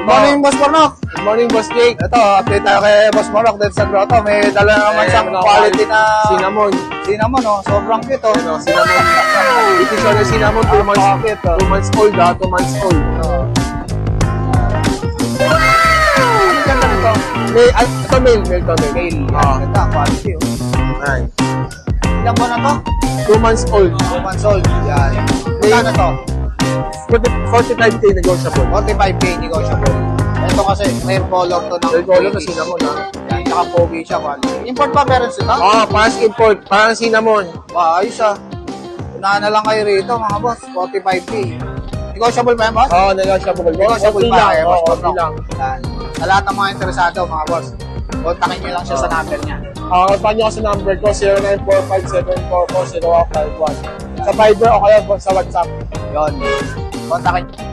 Good morning, Boss Bornok. Good morning, Boss Jake. Ito, update tayo kay Boss Bornok dito sa grotto. May dala naman siyang quality na cinnamon, oh. Sobrang cute, oh. Ano, cinnamon. Ito siya ng cinnamon, 2 months, Cute, oh. 2 months old, 2 months old. Ano ganda nito? Ito male to, male. Male. Yan, ganda, quality, oh. Ay. Ilang buwan na to? 2 months old. 2 months old. Yan. Magkano to? 45K negotiable. 45K negotiable. Ito kasi rare color to ng Rare color na cinnamon, ha? Yan, tsaka pogi siya, quality. Import pa parents ito? Fast import. Parang cinnamon. Ayos, ah. Unahan na lang kayo rito, mga boss. 45K. Negotiable pa yan, boss? Negotiable. Negotiable pa kayo, boss. Okay lang. Yan. Sa lahat ng mga interesado, mga boss, kontakin nyo lang siya sa number niya. Kontakin nyo ko sa number ko, 0945-744-0151. Sa Viber o kaya sa WhatsApp. Yun. Kontakin nyo.